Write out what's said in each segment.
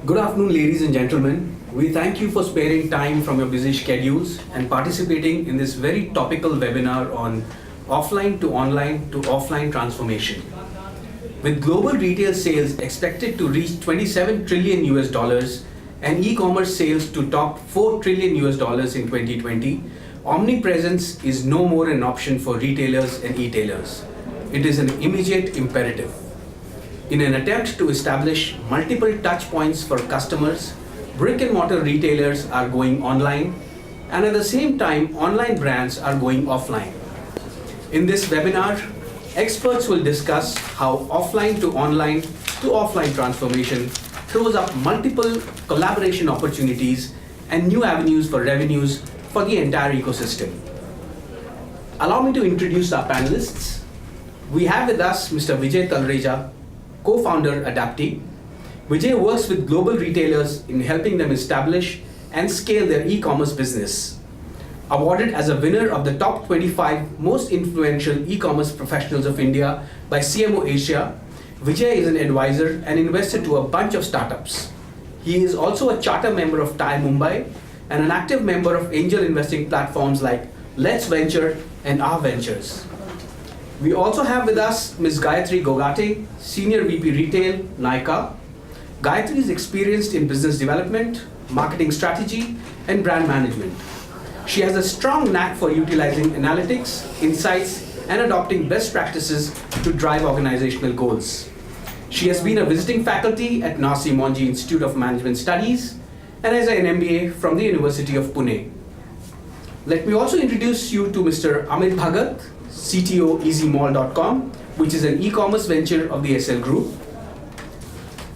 Good afternoon, ladies and gentlemen. We thank you for sparing time from your busy schedules and participating in this very topical webinar on offline to online to offline transformation. With global retail sales expected to reach 27 trillion US dollars and e-commerce sales to top 4 trillion US dollars in 2020, omnipresence is no more an option for retailers and e-tailers. It is an immediate imperative. In an attempt to establish multiple touch points for customers, brick and mortar retailers are going online, and at the same time, online brands are going offline. In this webinar, experts will discuss how offline to offline transformation throws up multiple collaboration opportunities and new avenues for revenues for the entire ecosystem. Allow me to introduce our panelists. We have with us Mr. Vijay Talreja, co-founder Adapti. Vijay works with global retailers in helping them establish and scale their e-commerce business. Awarded as a winner of the top 25 most influential e-commerce professionals of India by CMO Asia, Vijay is an advisor and investor to a bunch of startups. He is also a charter member of TIE Mumbai and an active member of angel investing platforms like Let's Venture and Our Ventures. We also have with us Ms. Gayatri Gogate, Senior VP Retail, Nykaa. Gayatri is experienced in business development, marketing strategy, and brand management. She has a strong knack for utilizing analytics, insights, and adopting best practices to drive organizational goals. She has been a visiting faculty at Nasi Monji Institute of Management Studies and has an MBA from the University of Pune. Let me also introduce you to Mr. Amit Bhagat, CTO EasyMall.com, which is an e-commerce venture of the SL Group.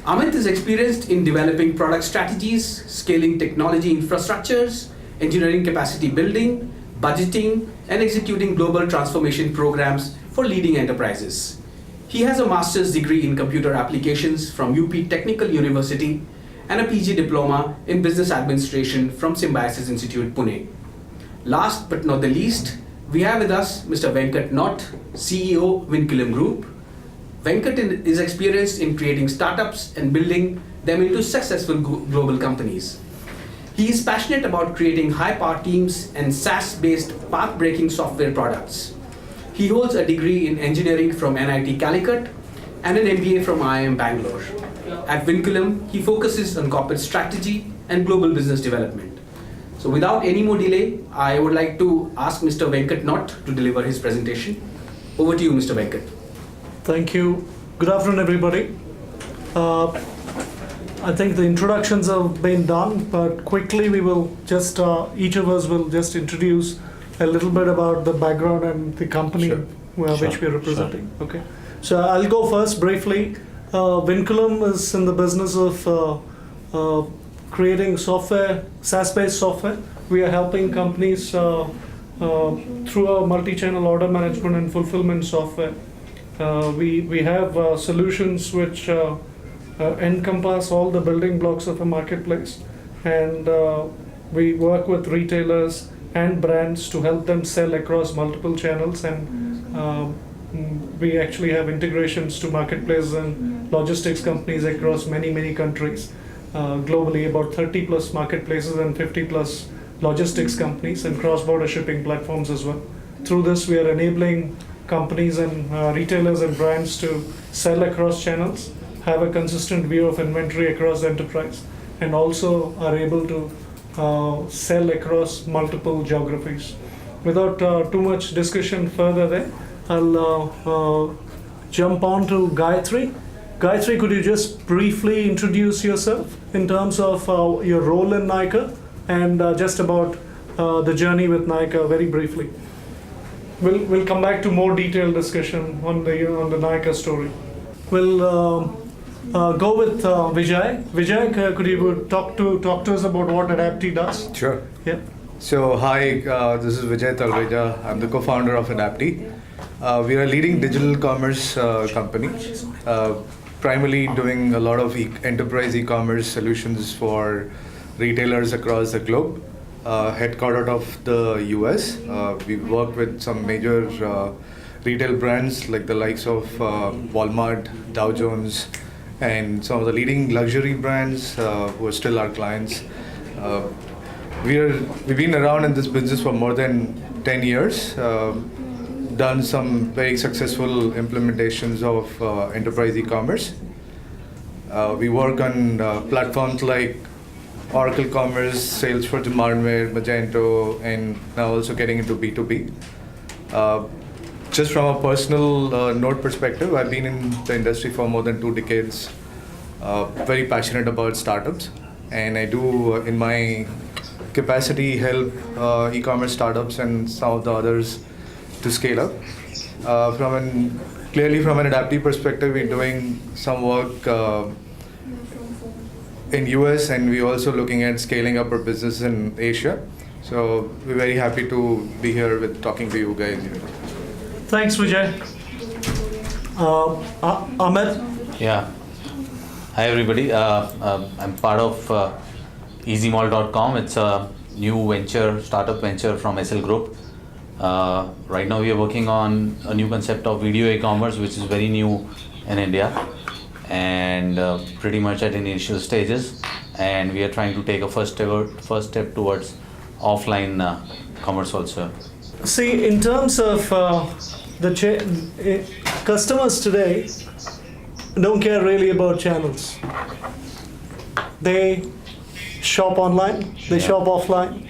Amit is experienced in developing product strategies, scaling technology infrastructures, engineering capacity building, budgeting, and executing global transformation programs for leading enterprises. He has a master's degree in computer applications from UP Technical University and a PG diploma in business administration from Symbiosis Institute, Pune. Last but not the least, we have with us Mr. Venkat Not, CEO Vinculum Group. Venkat is experienced in creating startups and building them into successful global companies. He is passionate about creating high-power teams and SaaS-based path-breaking software products. He holds a degree in engineering from NIT Calicut and an MBA from IIM Bangalore. At Vinculum, he focuses on corporate strategy and global business development. So without any more delay, I would like to ask Mr. Venkat Not to deliver his presentation. Over to you, Mr. Venkat. Thank you. Good afternoon, everybody. I think the introductions have been done, but quickly we will just, each of us will just introduce a little bit about the background and the company which we are representing. Sure. Okay. So I'll go first briefly. Vinculum is in the business of creating software, SaaS-based software. We are helping companies through our multi-channel order management and fulfillment software. We have solutions which encompass all the building blocks of a marketplace, and we work with retailers and brands to help them sell across multiple channels, and we actually have integrations to marketplace and logistics companies across many countries. Globally, about 30 plus marketplaces and 50 plus logistics companies and cross-border shipping platforms as well. Through this, we are enabling companies and retailers and brands to sell across channels, have a consistent view of inventory across the enterprise, and also are able to sell across multiple geographies. Without too much discussion further there, I'll jump on to Gayatri. Gayatri, could you just briefly introduce yourself in terms of your role in Nykaa and just about the journey with Nykaa very briefly? We'll come back to more detailed discussion on the Nykaa story. We'll go with Vijay. Vijay, could you talk to us about what Adapti does? Sure. Yeah. So hi, this is Vijay Talreja. I'm the co-founder of Adapti. We are a leading digital commerce company, primarily doing a lot of enterprise e-commerce solutions for retailers across the globe. Headquartered of the US. We work with some major retail brands like the likes of Walmart, Dow Jones, and some of the leading luxury brands who are still our clients. We've been around in this business for more than 10 years, done some very successful implementations of enterprise e-commerce. We work on platforms like Oracle Commerce, Salesforce Demandware, Magento, and now also getting into B2B. Just from a personal note perspective, I've been in the industry for more than 2 decades, very passionate about startups, and I do, in my capacity, help e-commerce startups and some of the others to scale up. Clearly from an Adaptee perspective, we're doing some work in US, and we're also looking at scaling up our business in Asia. So we're very happy to be here with talking to you guys. Thanks, Vijay. Ahmed? Yeah. Hi, everybody. I'm part of easymall.com. It's a new startup venture from SL Group. Right now, we are working on a new concept of video e-commerce, which is very new in India and pretty much at initial stages. And we are trying to take a first step towards offline commerce also. See, in terms of customers today don't care really about channels. They shop online, they shop offline,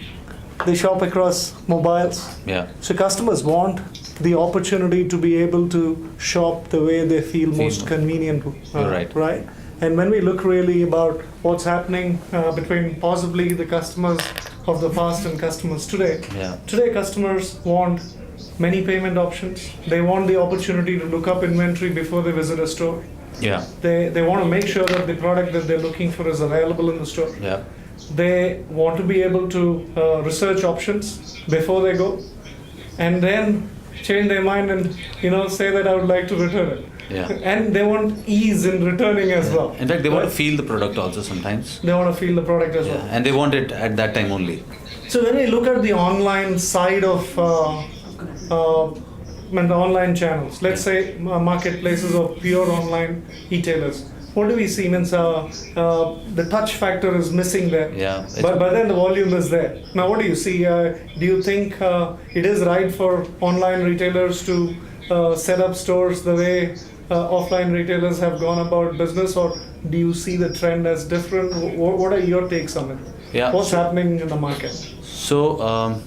they shop across mobiles. Yeah. So customers want the opportunity to be able to shop the way they feel most convenient. You're right. Right? And when we look really about what's happening between possibly the customers of the past and customers today, today customers want many payment options. They want the opportunity to look up inventory before they visit a store. Yeah. They want to make sure that the product that they're looking for is available in the store. Yeah. They want to be able to research options before they go, and then change their mind and say that I would like to return it. Yeah. And they want ease in returning as well. In fact, they want to feel the product also sometimes. They want to feel the product as well. And they want it at that time only. So when we look at the online side of the online channels, let's say marketplaces of pure online e-tailers, what do we see? Means the touch factor is missing there. Yeah. But then the volume is there. Now what do you see? Do you think it is right for online retailers to set up stores the way offline retailers have gone about business, or do you see the trend as different? What are your takes on it? Yeah. What's happening in the market? So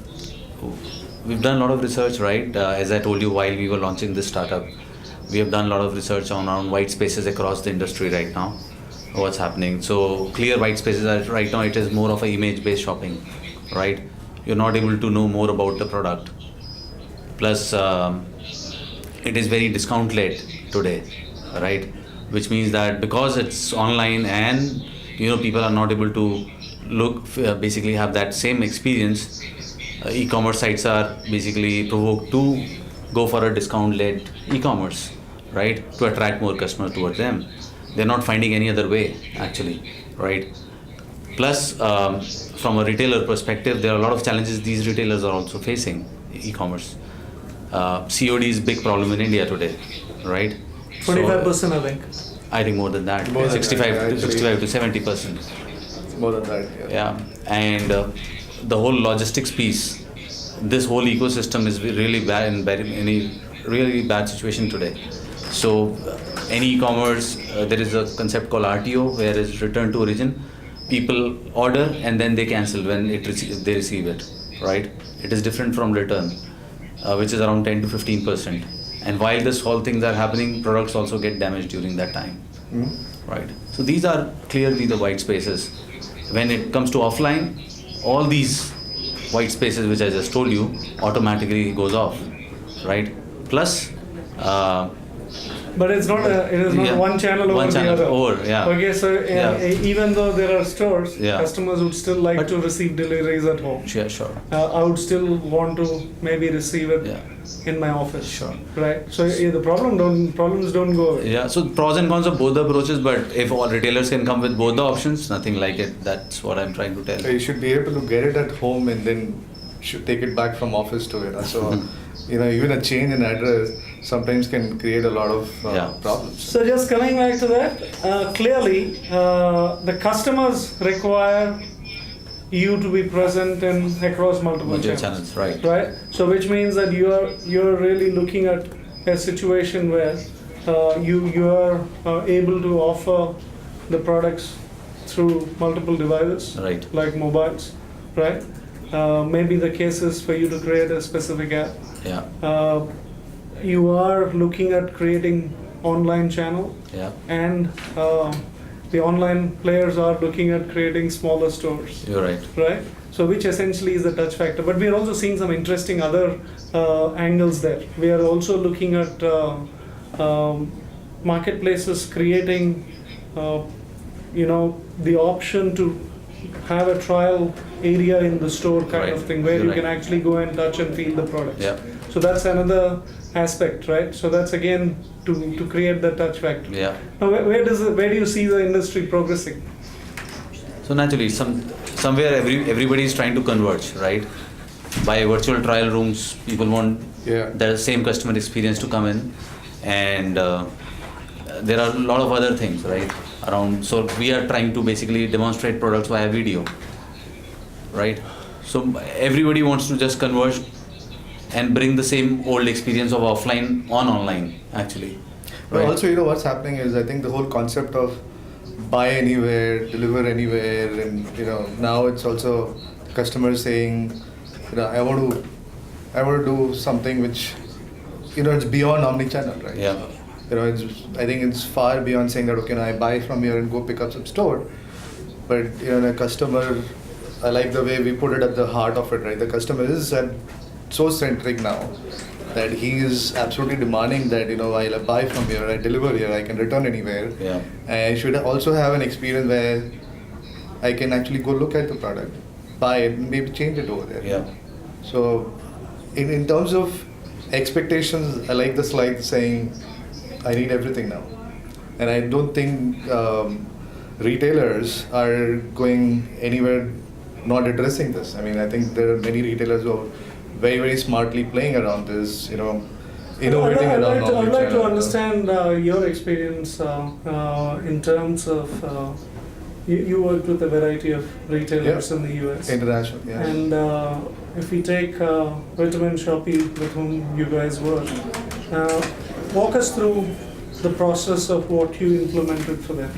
we've done a lot of research, right? As I told you while we were launching this startup, we have done a lot of research on white spaces across the industry right now. What's happening? So clear white spaces are right now. It is more of an image-based shopping, right? You're not able to know more about the product. Plus, it is very discount-led today, right? Which means that because it's online and people are not able to basically have that same experience, e-commerce sites are basically provoked to go for a discount-led e-commerce, right? To attract more customers towards them. They're not finding any other way, actually, right? Plus, from a retailer perspective, there are a lot of challenges these retailers are also facing, e-commerce. COD is a big problem in India today, right? 25%, I think. I think more than that. More than 65 that, to 70%. More than that. Yeah, and the whole logistics piece, this whole ecosystem is really bad in a really bad situation today. So any e-commerce, there is a concept called RTO, where is return to origin. People order and then they cancel when they receive it, right? It is different from return, which is around 10 to 15%. And while this whole things are happening, products also get damaged during that time, right? So these are clearly the white spaces. When it comes to offline, all these white spaces which I just told you automatically goes off, right? Plus, but it is not one channel over the other. Okay, so even though there are stores, customers would still like to receive deliveries at home. Yeah, sure. I would still want to maybe receive it in my office. Sure. Right. So the problems don't go away. Yeah. So pros and cons of both the approaches, but if all retailers can come with both the options, nothing like it. That's what I'm trying to tell. You should be able to get it at home and then should take it back from office to it. So, even a change in address. sometimes can create a lot of problems. So just coming back to that, clearly the customers require you to be present in across multiple channels. Right. So which means that you're really looking at a situation where you are able to offer the products through multiple devices, like mobiles, right? Maybe the case is for you to create a specific app. You are looking at creating online channel, and the online players are looking at creating smaller stores. You're right. Right? So which essentially is the touch factor. But we are also seeing some interesting other angles there. We are also looking at marketplaces creating, the option to have a trial area in the store kind of thing, where you can actually go and touch and feel the products. So that's another aspect, right? So that's again to create the touch factor. Now, where do you see the industry progressing? So naturally, somewhere everybody is trying to converge, right? By virtual trial rooms, people want the same customer experience to come in, and there are a lot of other things, right, around. So we are trying to basically demonstrate products via video, right? So everybody wants to just converge and bring the same old experience of offline on online, actually. But also, what's happening is, I think the whole concept of buy anywhere, deliver anywhere, and now it's also customers saying, I want to do something which, it's beyond omnichannel, right? I think it's far beyond saying that, okay, I buy from here and go pick up some store. But the customer, I like the way we put it at the heart of it, right? The customer is so centric now that he is absolutely demanding that, while I buy from here, I deliver here, I can return anywhere. And I should also have an experience where I can actually go look at the product, buy it, and maybe change it over there. So in terms of expectations, I like the slide saying, I need everything now. And I don't think retailers are going anywhere not addressing this. I mean, I think there are many retailers who are very, very smartly playing around this, innovating around omnichannel. I'd like to understand your experience in terms of, you worked with a variety of retailers in the US. International, And if we take Vitamin Shopee, with whom you guys work, walk us through the process of what you implemented for them.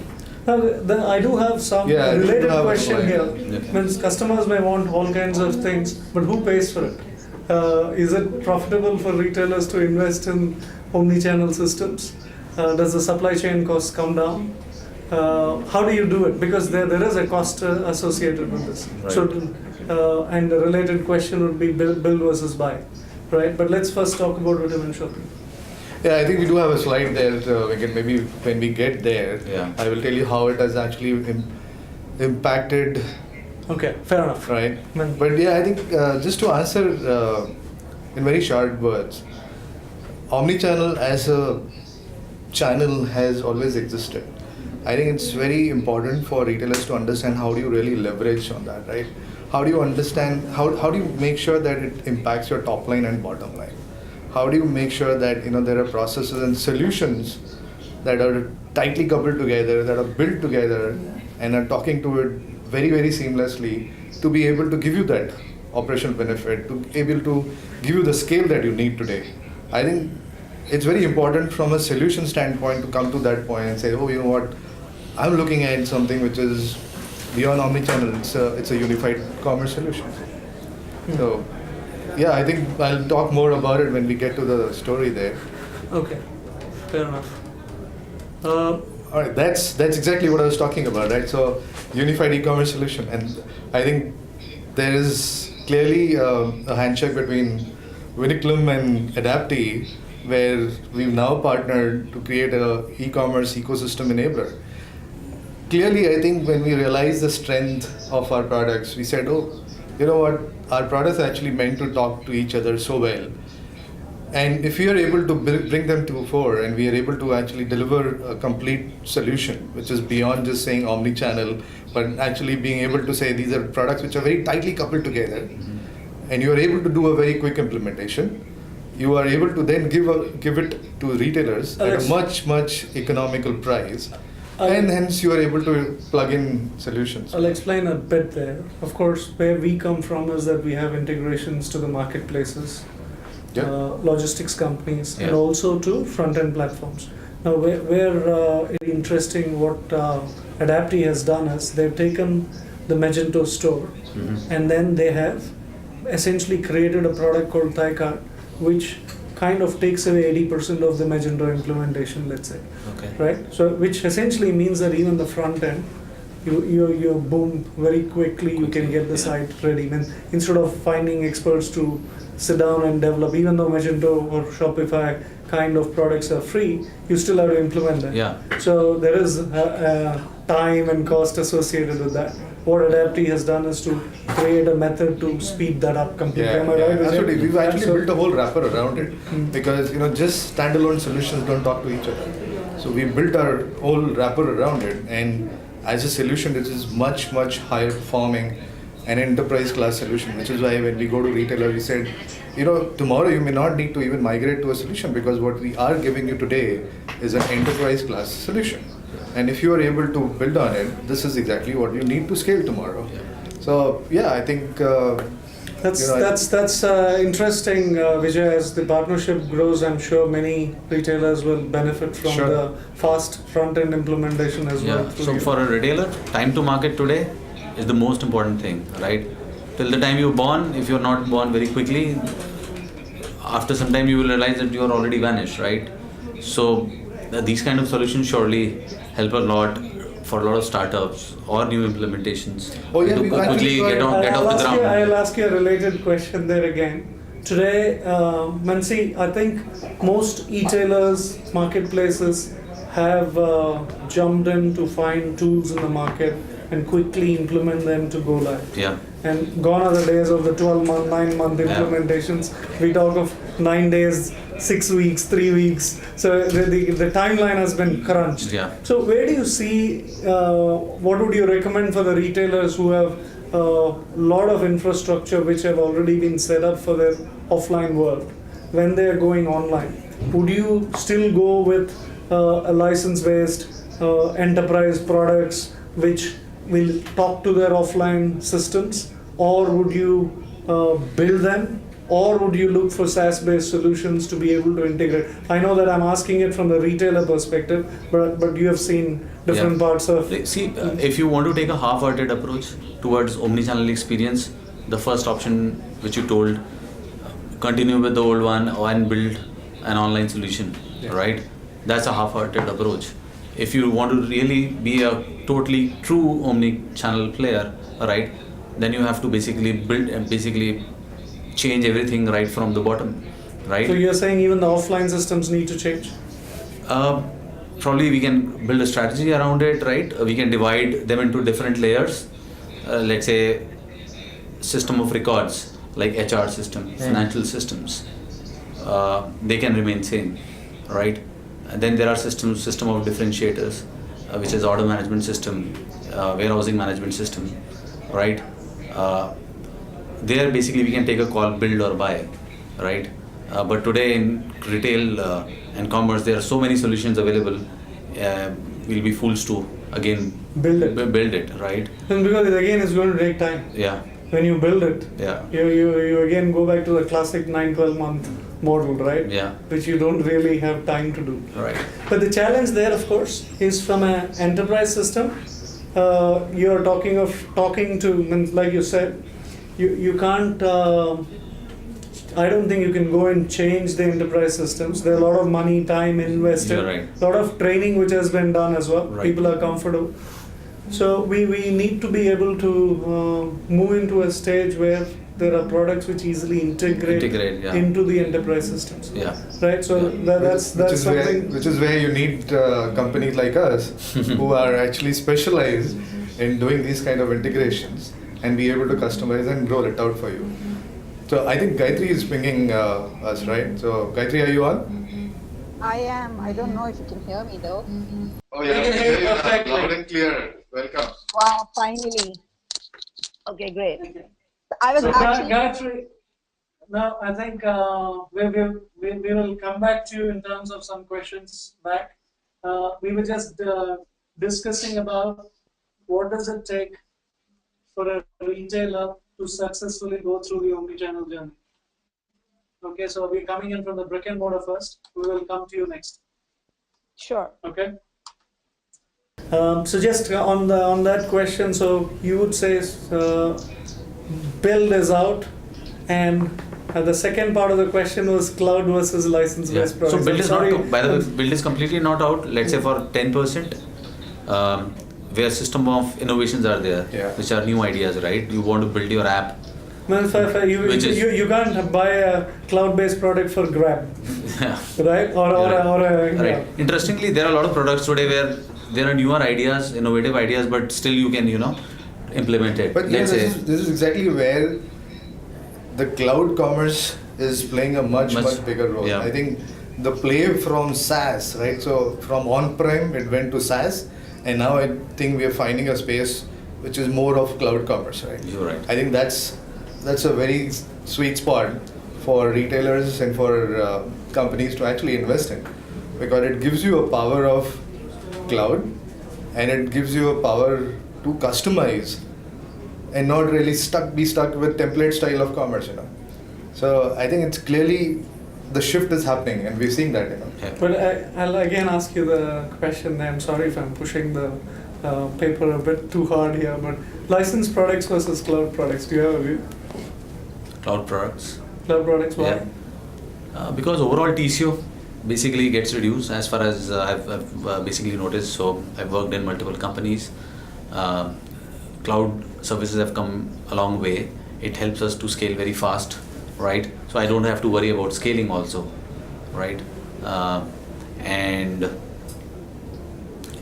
Now, I do have some related question here. Means customers may want all kinds of things, but who pays for it? Is it profitable for retailers to invest in omni-channel systems? Does the supply chain costs come down? How do you do it? Because there is a cost associated with this. So, and the related question would be build versus buy, right? But let's first talk about Vitamin Shopee. I think we do have a slide there. So we can maybe when we get there, I will tell you how it has actually impacted. Okay, fair enough. Right. But I think just to answer in very short words, omnichannel as a channel has always existed. I think it's very important for retailers to understand how do you really leverage on that, right? How do you understand, how do you make sure that it impacts your top line and bottom line? How do you make sure that there are processes and solutions that are tightly coupled together, that are built together and are talking to it very, very seamlessly to be able to give you that operational benefit, to be able to give you the scale that you need today. I think it's very important from a solution standpoint to come to that point and say, oh, you know what, I'm looking at something which is beyond omnichannel. It's a unified commerce solution. So, I think I'll talk more about it when we get to the story there. Okay, fair enough. All right, that's exactly what I was talking about, right? So, unified e-commerce solution, and I think there is clearly a handshake between Viniclum and Adapti, where we've now partnered to create a e-commerce ecosystem enabler. Clearly, I think when we realized the strength of our products, we said, oh, you know what, our products are actually meant to talk to each other so well. And if we are able to bring them to fore and we are able to actually deliver a complete solution, which is beyond just saying omni-channel, but actually being able to say these are products which are very tightly coupled together, and you are able to do a very quick implementation, you are able to then give it to retailers at a much economical price, and hence you are able to plug in solutions. I'll explain a bit there. Of course, where we come from is that we have integrations to the marketplaces, logistics companies, and also to front-end platforms. Now, where it's interesting what Adapty has done is they've taken the Magento store, and then they have essentially created a product called Thycart, which kind of takes away 80% of the Magento implementation, let's say. Okay. Right? So, which essentially means that even the front end, you boom very quickly, you can get the site ready. And instead of finding experts to sit down and develop, even though Magento or Shopify kind of products are free, you still have to implement them. Yeah. So there is time and cost associated with that. What Adapty has done is to create a method to speed that up completely. Am I right? Absolutely. We've actually built a whole wrapper around it because just standalone solutions don't talk to each other. So we built our whole wrapper around it, and as a solution, it is much higher performing, an enterprise class solution. Which is why when we go to retailer, we said, tomorrow you may not need to even migrate to a solution because what we are giving you today is an enterprise class solution. And if you are able to build on it, this is exactly what you need to scale tomorrow. So I think that's interesting, Vijay. As the partnership grows, I'm sure many retailers will benefit from the fast front-end implementation as well. So for a retailer, time to market today is the most important thing, right? Till the time you're born, if you're not born very quickly, after some time you will realize that you are already vanished, right? So these kind of solutions surely help a lot for a lot of startups or new implementations to quickly get off the ground. I'll ask you a related question there again. Today, Mansi, I think most e-tailers, marketplaces have jumped in to find tools in the market and quickly implement them to go live. Yeah. And gone are the days of the 12-month, 9-month implementations. We talk of 9 days, 6 weeks, 3 weeks. So the timeline has been crunched. Yeah. So where do you see, what would you recommend for the retailers who have a lot of infrastructure which have already been set up for their offline world when they are going online? Would you still go with a license-based enterprise products which will talk to their offline systems, or would you build them, or would you look for SaaS-based solutions to be able to integrate? I know that I'm asking it from the retailer perspective, but you have seen different parts of... See, if you want to take a half-hearted approach towards omnichannel experience, the first option which you told, continue with the old one and build an online solution, right? That's a half-hearted approach. If you want to really be a totally true omni-channel player, right, then you have to basically build and basically change everything right from the bottom, right? So you're saying even the offline systems need to change? Probably we can build a strategy around it, right? We can divide them into different layers. Let's say system of records, like HR system, financial systems. They can remain same, right? And then there are system of differentiators, which is order management system, warehousing management system, right? There basically we can take a call, build or buy, right? But today in retail and commerce, there are so many solutions available. We'll be fools to again build it, right? And because again, it's going to take time. Yeah. When you build it, Yeah. you again go back to the classic 9-12 month model, right? Yeah. Which you don't really have time to do. Right. But the challenge there, of course, is from an enterprise system. You're talking to, like you said, you can't. I don't think you can go and change the enterprise systems. There are a lot of money, time invested. You're right. A lot of training which has been done as well. Right. People are comfortable. So we need to be able to move into a stage where there are products which easily integrate into the enterprise systems. Yeah. Right. So that's something. Which is where you need companies like us who are actually specialized in doing these kind of integrations and be able to customize and roll it out for you. So I think Gayatri is pinging us, right? So Gayatri, are you on? I am. I don't know if you can hear me though. Oh yeah, we can hear you loud and clear. Welcome. Wow, finally. Okay, great. I was So actually. Gayatri, now I think we will come back to you in terms of some questions back. We were just discussing about what does it take for a retailer to successfully go through the omni-channel journey. Okay, so we're coming in from the brick and mortar first. We will come to you next. Sure. Okay. So just on that question, so you would say build is out, and the second part of the question was cloud versus license-based So products. build is not, by the way, build is completely not out. Let's say for 10%, where system of innovations are there, which are new ideas, right? You want to build your app. Well, you can't buy a cloud-based product for Grab, right? Right. Interestingly, there are a lot of products today where there are newer ideas, innovative ideas, but still you can, implement it. But this is exactly where the cloud commerce is playing a much bigger role. Yeah. I think the play from SaaS, right? So from on-prem, it went to SaaS, and now I think we are finding a space which is more of cloud commerce, right? You're right. I think that's a very sweet spot for retailers and for companies to actually invest in, because it gives you a power of cloud, and it gives you a power to customize and not really be stuck with template style of commerce, So I think it's clearly the shift is happening, and we're seeing that, Yeah. But I'll again ask you the question. I'm sorry if I'm pushing the paper a bit too hard here, but licensed products versus cloud products. Do you have a view? Cloud products. Cloud products, why? Yeah. Because overall TCO basically gets reduced as far as I've basically noticed. So I've worked in multiple companies. Cloud services have come a long way. It helps us to scale very fast, right? So I don't have to worry about scaling also, right? And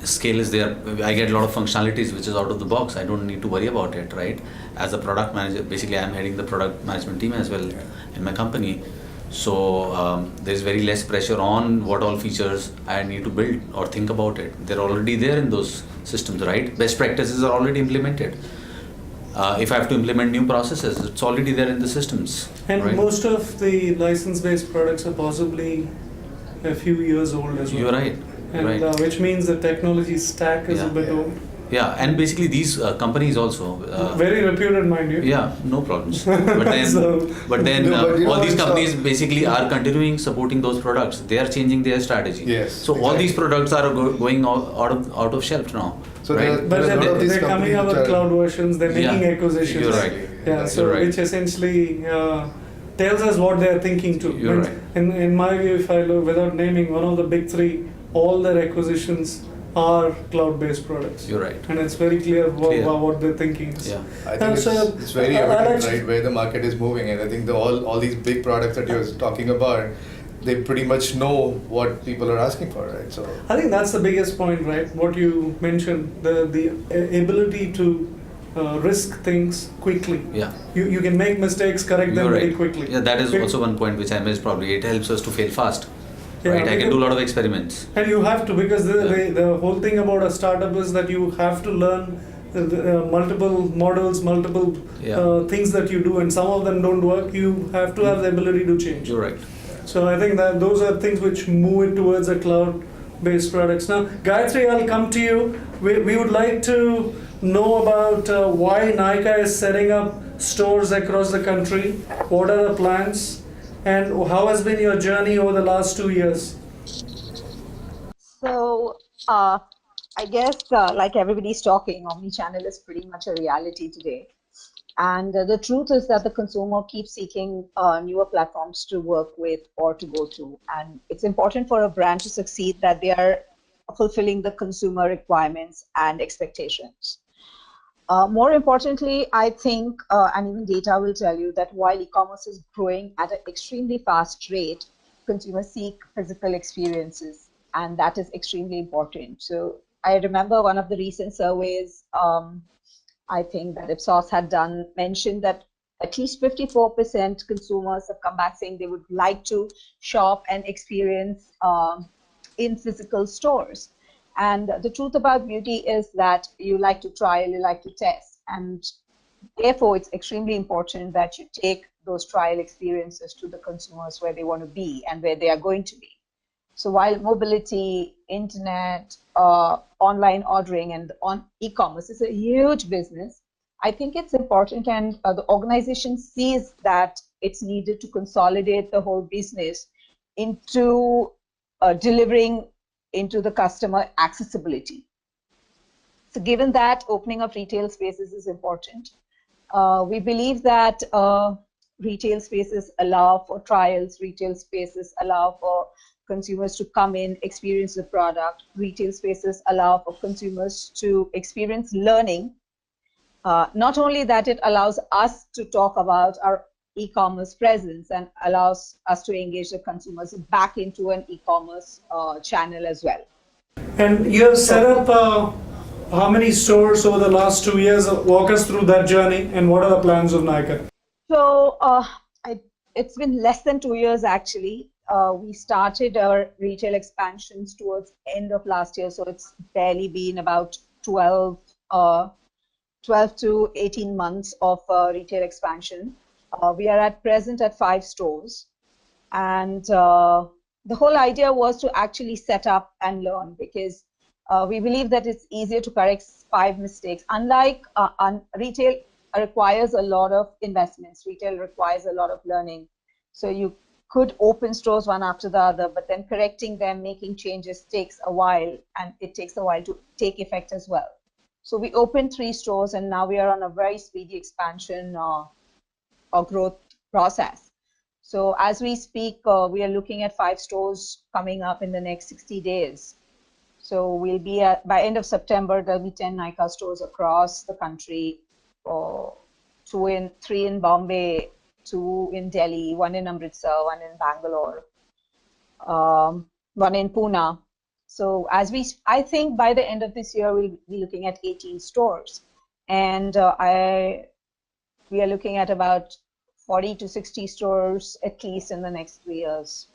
scale is there. I get a lot of functionalities which is out of the box. I don't need to worry about it, right? As a product manager, basically I'm heading the product management team as well in my company. So there's very less pressure on what all features I need to build or think about it. They're already there in those systems, right? Best practices are already implemented. If I have to implement new processes, it's already there in the systems. And right? most of the license-based products are possibly a few years old as well. You're right. And which means the technology stack is a bit old. Yeah, and basically these companies also. Very reputed, mind you. Yeah, no problems. But then, all these companies basically are continuing supporting those products. They are changing their strategy. Yes. So all these products are going out of shelf now. So right? But they're coming out with cloud versions. They're making acquisitions. You're right. Yeah. So which essentially tells us what they're thinking too. You're right. In my view, if I look without naming one of the big three, all their acquisitions are cloud-based products. You're right. And it's very clear what they're thinking is. Yeah. I think it's very evident, right, where the market is moving, and I think all these big products that you're talking about, they pretty much know what people are asking for, right? So I think that's the biggest point, right? What you mentioned, the ability to risk things quickly. Yeah. You can make mistakes, correct them very quickly. Yeah, that is also one point which I missed probably. It helps us to fail fast. Yeah, right, I can do a lot of experiments. And you have to, because the whole thing about a startup is that you have to learn multiple models, multiple things that you do, and some of them don't work. You have to have the ability to change. You're right. So I think that those are things which move it towards a cloud-based products. Now, Gayatri, I'll come to you. We would like to know about why Nykaa is setting up stores across the country. What are the plans? And how has been your journey over the last 2 years? So, I guess like everybody's talking, omnichannel is pretty much a reality today. And the truth is that the consumer keeps seeking newer platforms to work with or to go to. And it's important for a brand to succeed that they are fulfilling the consumer requirements and expectations. More importantly, I think, and even data will tell you that while e-commerce is growing at an extremely fast rate, consumers seek physical experiences, and that is extremely important. So I remember one of the recent surveys, I think that Ipsos had done, mentioned that at least 54% consumers have come back saying they would like to shop and experience in physical stores. And the truth about beauty is that you like to trial, you like to test. And therefore, it's extremely important that you take those trial experiences to the consumers where they want to be and where they are going to be. So while mobility, internet, online ordering, and on e-commerce is a huge business, I think it's important, and the organization sees that it's needed to consolidate the whole business into delivering into the customer accessibility. So given that, opening up retail spaces is important. We believe that retail spaces allow for trials, retail spaces allow for consumers to come in, experience the product. Retail spaces allow for consumers to experience learning. Not only that, it allows us to talk about our e-commerce presence and allows us to engage the consumers back into an e-commerce channel as well. And you have set up how many stores over the last 2 years? Walk us through that journey and what are the plans of Nykaa? So it's been less than 2 years actually. We started our retail expansions towards end of last year, so it's barely been about 12 to 18 months of retail expansion. We are at present at 5 stores, and the whole idea was to actually set up and learn, because we believe that it's easier to correct 5 mistakes. Unlike retail requires a lot of investments, retail requires a lot of learning. So you could open stores one after the other, but then correcting them, making changes takes a while, and it takes a while to take effect as well. So we opened 3 stores, and now we are on a very speedy expansion or growth process. So as we speak, we are looking at 5 stores coming up in the next 60 days. So we'll be at, by end of September, there'll be 10 Nykaa stores across the country, 3 in Bombay, 2 in Delhi, 1 in Amritsar, 1 in Bangalore, 1 in Pune. So I think by the end of this year, we'll be looking at 18 stores. And we are looking at about 40 to 60 stores at least in the next 3 years.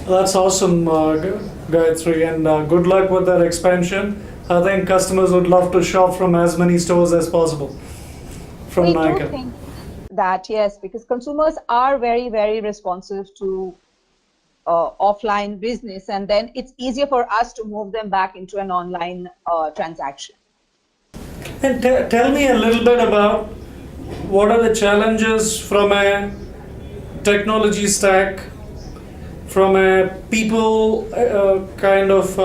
That's awesome, Gayatri, and good luck with that expansion. I think customers would love to shop from as many stores as possible from Nykaa. We do think that, yes, because consumers are very, very responsive to offline business, and then it's easier for us to move them back into an online transaction. And tell me a little bit about what are the challenges from a technology stack, from a people kind of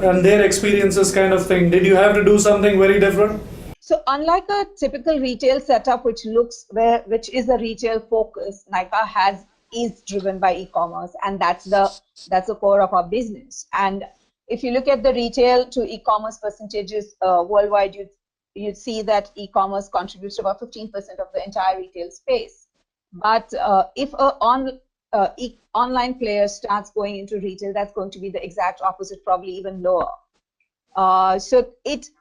and their experiences kind of thing. Did you have to do something very different? So unlike a typical retail setup, which is a retail focus, Nykaa is driven by e-commerce, and that's the core of our business. And if you look at the retail to e-commerce percentages worldwide, you'd see that e-commerce contributes to about 15% of the entire retail space. But if an online player starts going into retail, that's going to be the exact opposite, probably even lower. So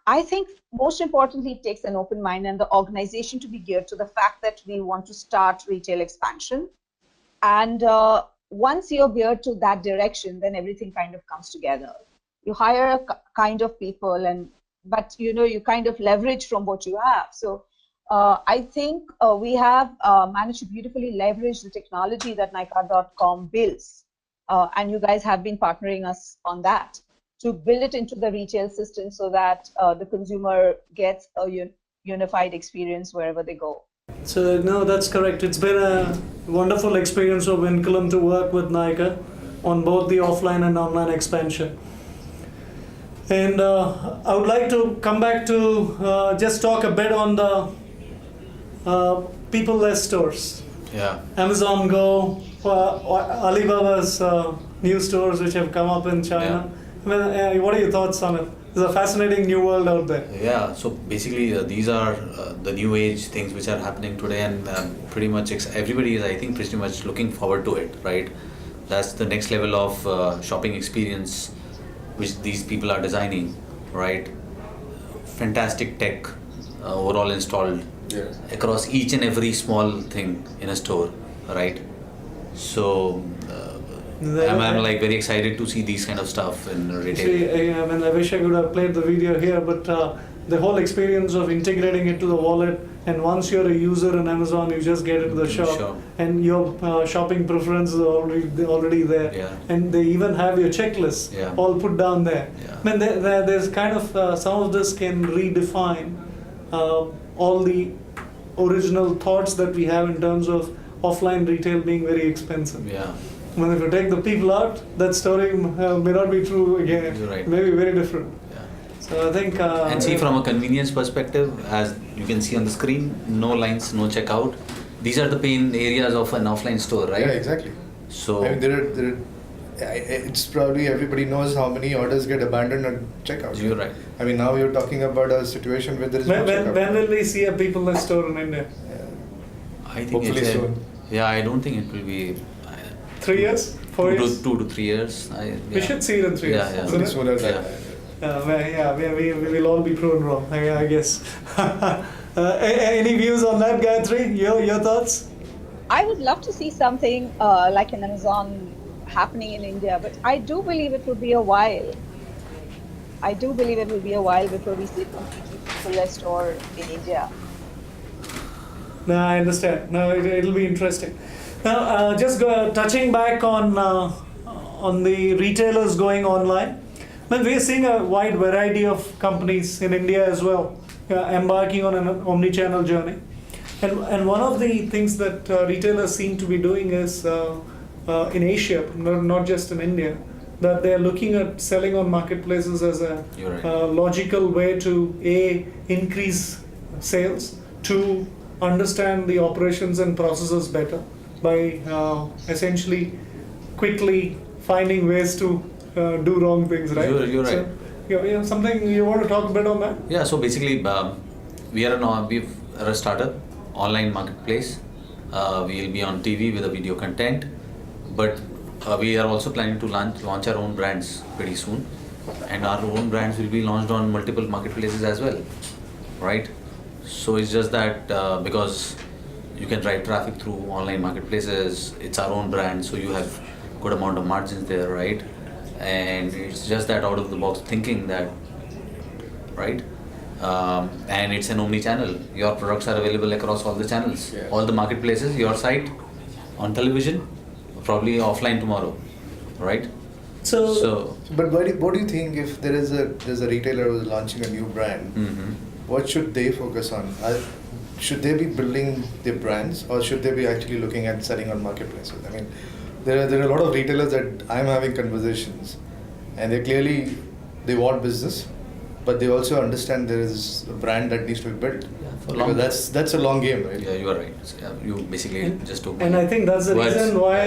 I think most importantly, it takes an open mind and the organization to be geared to the fact that we want to start retail expansion. And once you're geared to that direction, then everything kind of comes together. You hire a kind of people, but you kind of leverage from what you have. So I think we have managed to beautifully leverage the technology that Nykaa.com builds, and you guys have been partnering us on that to build it into the retail system so that the consumer gets a unified experience wherever they go. So no, that's correct. It's been a wonderful experience of Vinculum to work with Nykaa on both the offline and online expansion. And I would like to come back to just talk a bit on the people-less stores. Yeah. Amazon Go, Alibaba's new stores which have come up in China. Yeah. What are your thoughts on it? There's a fascinating new world out there. Yeah, so basically these are the new age things which are happening today, and pretty much everybody is, I think, pretty much looking forward to it, right? That's the next level of shopping experience which these people are designing, right? Fantastic tech overall installed across each and every small thing in a store, right? So I'm like very excited to see these kind of stuff in retail. See, I wish I could have played the video here, but the whole experience of integrating it to the wallet and once you're a user in Amazon, you just get into the shop, Sure. and your shopping preferences are already there, Yeah. and they even have your checklist Yeah. all put down there. Yeah. I mean, there's kind of some of this can redefine all the original thoughts that we have in terms of offline retail being very expensive. Yeah. When if you take the people out, that story may not be true again. You're right. Maybe very different. Yeah. So I think. And see, from a convenience perspective, as you can see on the screen, no lines, no checkout. These are the pain areas of an offline store, right? Yeah, exactly. So I mean, it's probably everybody knows how many orders get abandoned at checkout. you're right. I mean, now you're talking about a situation where there is no checkout. when will we see a paperless store in India? I think Hopefully it's soon. Yeah, I don't think it will be 3 years? 4 years? 2 to 3 years. We should see it in 3 years. Yeah, yeah. isn't it? Sooner than Yeah. that. We will all be proven wrong, I guess. Any views on that, Gayatri? Your thoughts? I would love to see something like an Amazon happening in India, but I do believe it will be a while. I do believe it will be a while before we see a completely paperless store in India. No, I understand. No, it'll be interesting. Now, touching back on the retailers going online. Well, we are seeing a wide variety of companies in India as well, embarking on an omni-channel journey. And one of the things that retailers seem to be doing is in Asia, not just in India, that they're looking at selling on marketplaces as a You're right. logical way to increase sales, to understand the operations and processes better by essentially quickly finding ways to do wrong things, right? You're right. So, something you want to talk a bit on that? Yeah, so basically, we are a startup, online marketplace. We'll be on TV with a video content, but we are also planning to launch our own brands pretty soon, and our own brands will be launched on multiple marketplaces as well, right? So it's just that because you can drive traffic through online marketplaces, it's our own brand, so you have good amount of margins there, right? And it's just that out of the box thinking that, right? And it's an omni-channel. Your products are available across all the channels, Yeah. all the marketplaces, your site, on television, probably offline tomorrow, right? So But what do you think if there's a retailer who's launching a new brand? mhm. What should they focus on? Should they be building their brands, or should they be actually looking at selling on marketplaces? I mean, there are a lot of retailers that I'm having conversations, and they want business, but they also understand there is a brand that needs to be built. for long- Because that's a long game, right? Yeah, you are right. So, yeah, you basically just took. And I think that's the words. reason why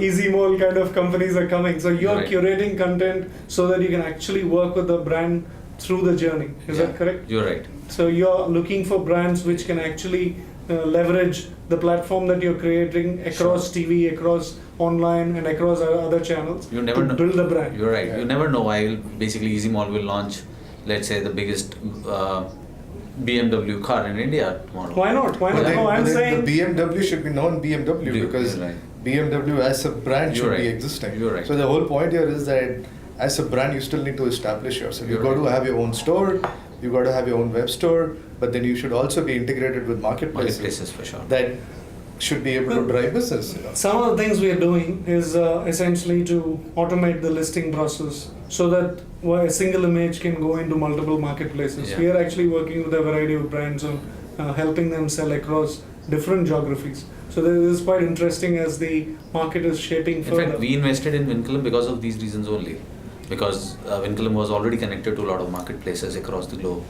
easy mall kind of companies are coming. So you're Right. curating content so that you can actually work with the brand through the journey. Is that Yeah, correct? You're right. So you're looking for brands which can actually leverage the platform that you're creating across TV, across online, and across other channels You never to know. build the brand. You're right. Yeah. You never know. Basically, Easy Mall will launch, let's say, the biggest BMW car in India tomorrow. Why not? Why But not? then- No, I'm but then saying. the BMW should be known BMW You're because right. BMW as a brand You're should be right. existing. You're right. So the whole point here is that as a brand, you still need to establish yourself. You've You're got right. to have your own store, you've got to have your own web store, but then you should also be integrated with marketplaces. Marketplaces for sure. That should be able to drive business. Some of the things we are doing is essentially to automate the listing process so that a single image can go into multiple marketplaces. Yeah. We are actually working with a variety of brands on helping them sell across different geographies. So this is quite interesting as the market is shaping In further. fact, we invested in Vinculum because of these reasons only. Because Vinculum was already connected to a lot of marketplaces across the globe.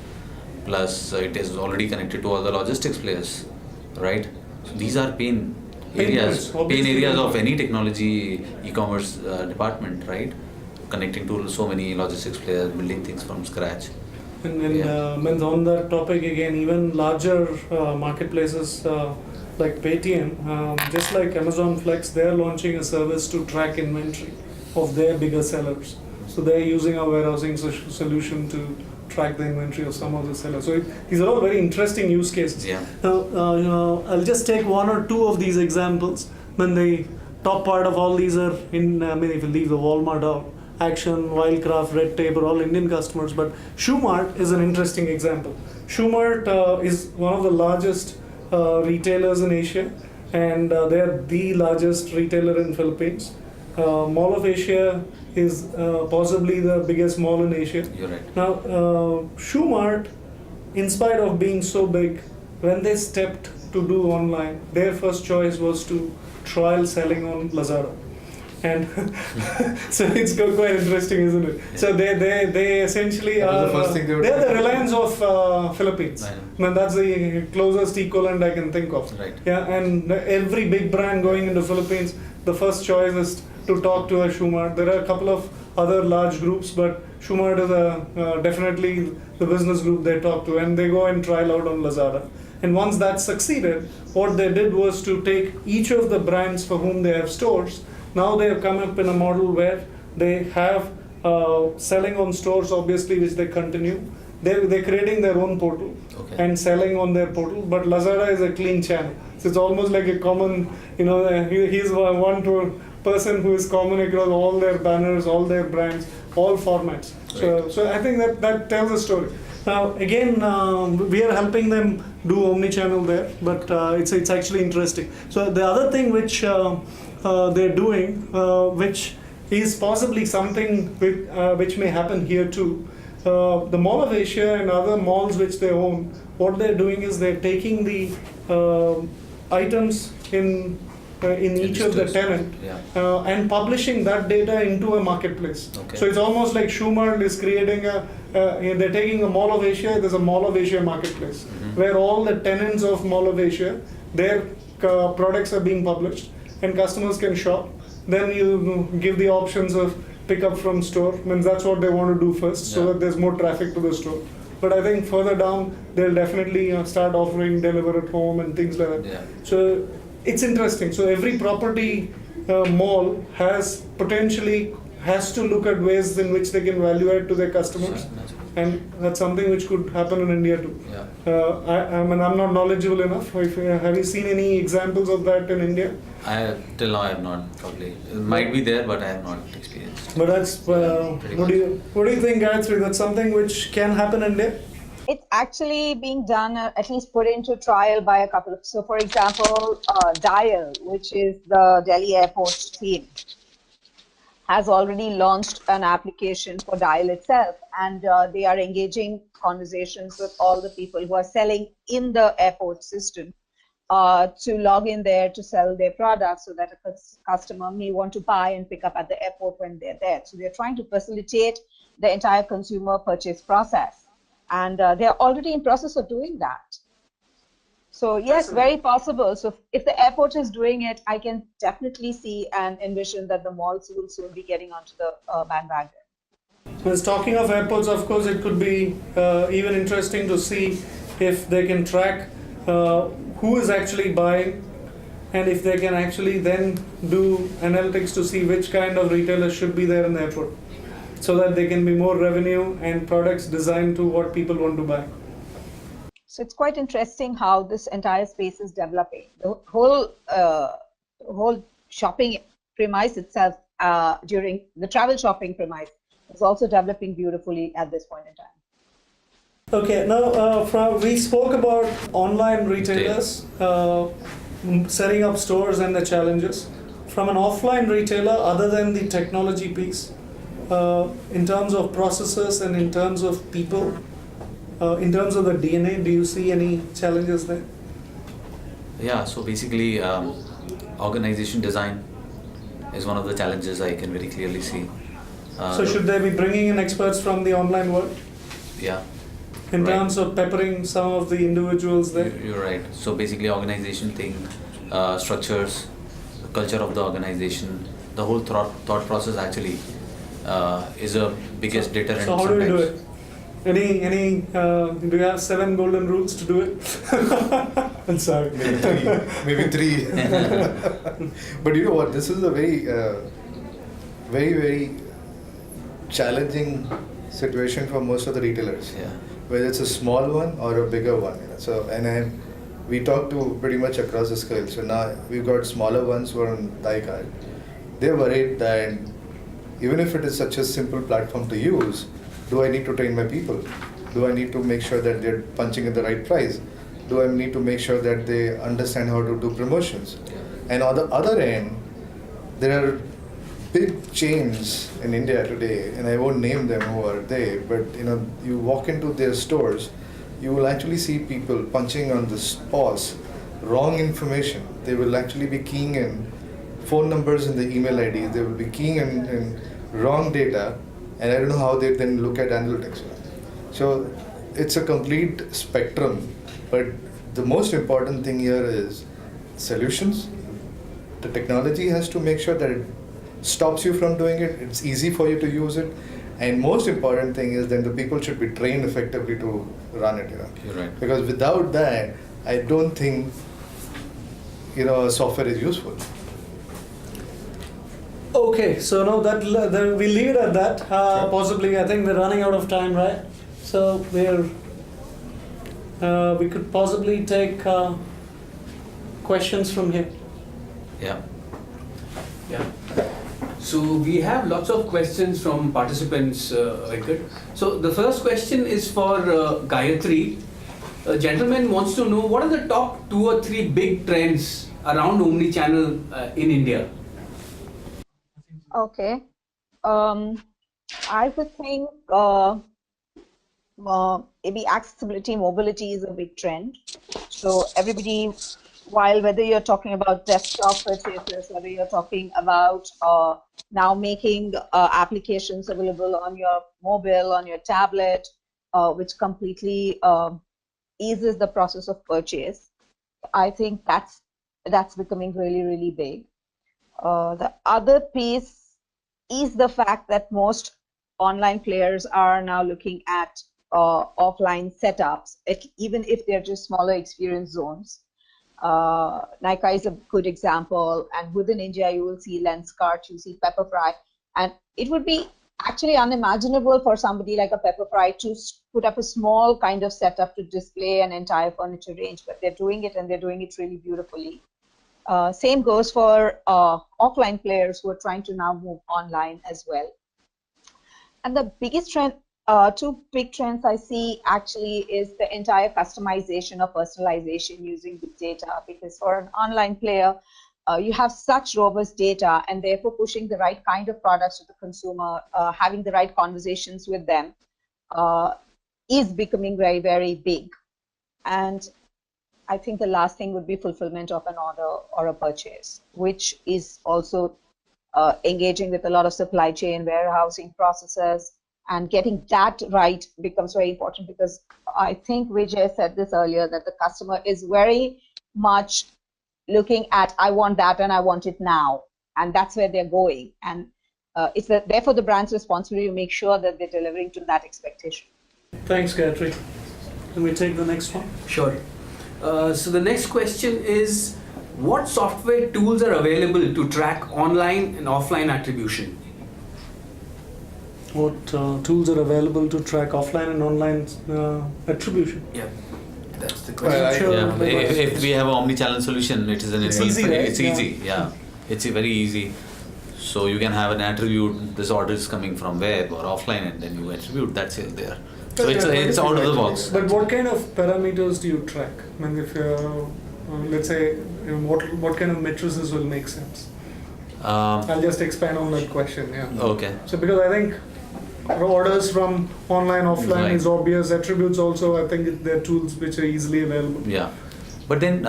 Plus, it is already connected to all the logistics players, right? So these are pain areas, points, obviously. pain areas of any technology e-commerce department, right? Connecting to so many logistics players, building things from scratch. And Yeah. means on that topic again, even larger marketplaces like Paytm, just like Amazon Flex, they're launching a service to track inventory of their bigger sellers. So they're using our warehousing solution to track the inventory of some of the sellers. So these are all very interesting use cases. Yeah. Now, I'll just take one or two of these examples. When the top part of all these are in, if you leave the Walmart out, Action, Wildcraft, Red Tape are all Indian customers, but Shoemart is an interesting example. Shoemart is one of the largest retailers in Asia, and they are the largest retailer in Philippines. Mall of Asia is possibly the biggest mall in Asia. You're right. Now, Shoemart, in spite of being so big, when they stepped to do online, their first choice was to trial selling on Lazada. And so it's quite interesting, isn't it? Yeah. So they essentially That was are the first thing they were they're the doing. Reliance of Philippines. I know. I mean, that's the closest equivalent I can think of. Right. Yeah, and every big brand going into Philippines, the first choice is to talk to a Shoemart. There are a couple of other large groups, but Shoemart is definitely the business group they talk to, and they go and trial out on Lazada. And once that succeeded, what they did was to take each of the brands for whom they have stores. Now they have come up in a model where they have selling on stores, obviously, which they continue. They're creating their own portal Okay. and selling on their portal, but Lazada is a clean channel. So it's almost like a common, he's one person who is common across all their banners, all their brands, all formats. So I think that tells a story. Now again, we are helping them do omni-channel there, but it's actually interesting. So the other thing which they're doing, which is possibly something which may happen here too. The Mall of Asia and other malls which they own, what they're doing is they're taking the items in each of the stores. tenant Yeah. and publishing that data into a marketplace. Okay. So it's almost like Shoemart is creating they're taking a Mall of Asia, there's a Mall of Asia marketplace where all the tenants of Mall of Asia, their products are being published and customers can shop. Then you give the options of pick up from store. I mean, that's what they want to do first, so Yeah. that there's more traffic to the store. But I think further down, they'll definitely start offering deliver at home and things like that. Yeah. So it's interesting. So every property mall has to look at ways in which they can value add to their customers. Sure, that's good. And that's something which could happen in India too. Yeah. I mean, I'm not knowledgeable enough. Have you seen any examples of that in India? Till now I have not probably. It might be there, but I have not experienced. But that's Pretty what do you think, Gayatri? That's something which can happen in India? It's actually being done, at least put into trial by a couple of, so for example, Dial, which is the Delhi airport team, has already launched an application for Dial itself, and they are engaging conversations with all the people who are selling in the airport system to log in there to sell their products so that a customer may want to buy and pick up at the airport when they're there. So they're trying to facilitate the entire consumer purchase process. And they're already in process of doing that. So yes, very possible. So if the airport is doing it, I can definitely see and envision that the malls will soon be getting onto the bandwagon. Well, talking of airports, of course, it could be even interesting to see if they can track who is actually buying, and if they can actually then do analytics to see which kind of retailers should be there in the airport, so that there can be more revenue and products designed to what people want to buy. So it's quite interesting how this entire space is developing. The whole shopping premise itself, during the travel shopping premise, is also developing beautifully at this point in time. Okay, now we spoke about online retailers setting up stores and the challenges. From an offline retailer, other than the technology piece, in terms of processes and in terms of people, in terms of the DNA, do you see any challenges there? Yeah, so basically organization design is one of the challenges I can very clearly see. So should they be bringing in experts from the online world Yeah, in Right. terms of peppering some of the individuals there? you're right. So basically organization thing, structures, the culture of the organization, the whole thought process actually is a biggest deterrent. So how do we do sometimes. it? Do you have 7 golden rules to do it? I'm sorry. Maybe three. But you know what? This is a very, very challenging situation for most of the retailers. Yeah. Whether it's a small one or a bigger one. So, we talk to pretty much across the scale. So now we've got smaller ones who are on die card. They're worried that Even if it is such a simple platform to use, do I need to train my people? Do I need to make sure that they're punching in the right price? Do I need to make sure that they understand how to do promotions? And on the other end, there are big chains in India today, and I won't name them who are they, but you walk into their stores, you will actually see people punching on the POS wrong information. They will actually be keying in phone numbers and the email IDs. They will be keying in wrong data, and I don't know how they then look at analytics. So it's a complete spectrum, but the most important thing here is solutions. The technology has to make sure that it stops you from doing it, it's easy for you to use it, and most important thing is then the people should be trained effectively to run it. You're right. Because without that, I don't think software is useful. Okay, so now that we leave it at that. Sure. Possibly, I think we're running out of time, right? So we could possibly take questions from here. Yeah. Yeah. So we have lots of questions from participants, Venkat. So the first question is for Gayatri. A gentleman wants to know what are the top 2 or 3 big trends around omnichannel in India? Okay. I would think maybe accessibility, mobility is a big trend. So everybody, whether you're talking about desktop purchases, whether you're talking about now making applications available on your mobile, on your tablet, which completely eases the process of purchase. I think that's becoming really, really big. The other piece is the fact that most online players are now looking at offline setups, even if they're just smaller experience zones. Nika is a good example, and within India you will see Lenskart, you see Pepperfry, and it would be actually unimaginable for somebody like a Pepperfry to put up a small kind of setup to display an entire furniture range, but they're doing it, and they're doing it really beautifully. Same goes for offline players who are trying to now move online as well. And the biggest trend, 2 big trends I see actually is the entire customization or personalization using big data, because for an online player, you have such robust data, and therefore pushing the right kind of products to the consumer, having the right conversations with them is becoming very, very big. And I think the last thing would be fulfillment of an order or a purchase, which is also engaging with a lot of supply chain, warehousing processes, and getting that right becomes very important, because I think Vijay said this earlier, that the customer is very much looking at, I want that and I want it now, and that's where they're going. And it's therefore the brand's responsibility to make sure that they're delivering to that expectation. Thanks, Gayatri. Can we take the next one? Sure. So the next question is, what software tools are available to track online and offline attribution? What tools are available to track offline and online attribution? Yeah, that's the Well, question. Yeah. If we have an omni-channel solution, it is an It's easy, right? It's easy. Yeah. It's very easy. So you can have an attribute. This order is coming from web or offline, and then you attribute. That's it there. So it's out of the box. But what kind of parameters do you track? I mean, if let's say, what kind of matrices will make sense? I'll just expand on that question. Yeah. Okay. So because I think orders from online, offline Right. is obvious. Attributes also, I think they're tools which are easily available. Yeah. But then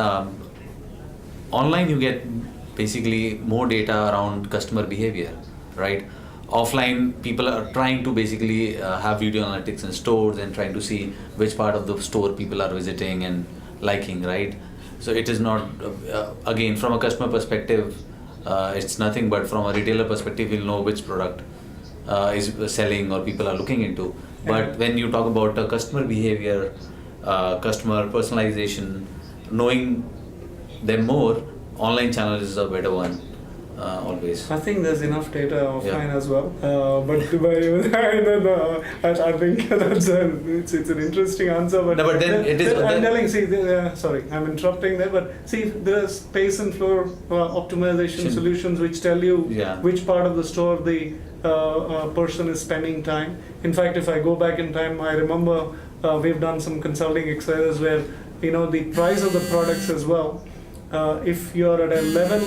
online you get basically more data around customer behavior, right? Offline, people are trying to basically have video analytics in stores and trying to see which part of the store people are visiting and liking, right? So it is not, again, from a customer perspective, it's nothing, but from a retailer perspective, we'll know which product is selling or people are looking into. But when you talk about customer behavior, customer personalization, knowing them more, online channel is a better one. always. I think there's enough data offline Yeah. as well, but I think it's an interesting answer. But, No, but then it is- I'm then- telling. See, sorry, I'm interrupting there. But see, there are space and floor optimization Sure. solutions which tell you Yeah. which part of the store the person is spending time. In fact, if I go back in time, I remember we've done some consulting exercises where the price of the products as well. If you're at a level,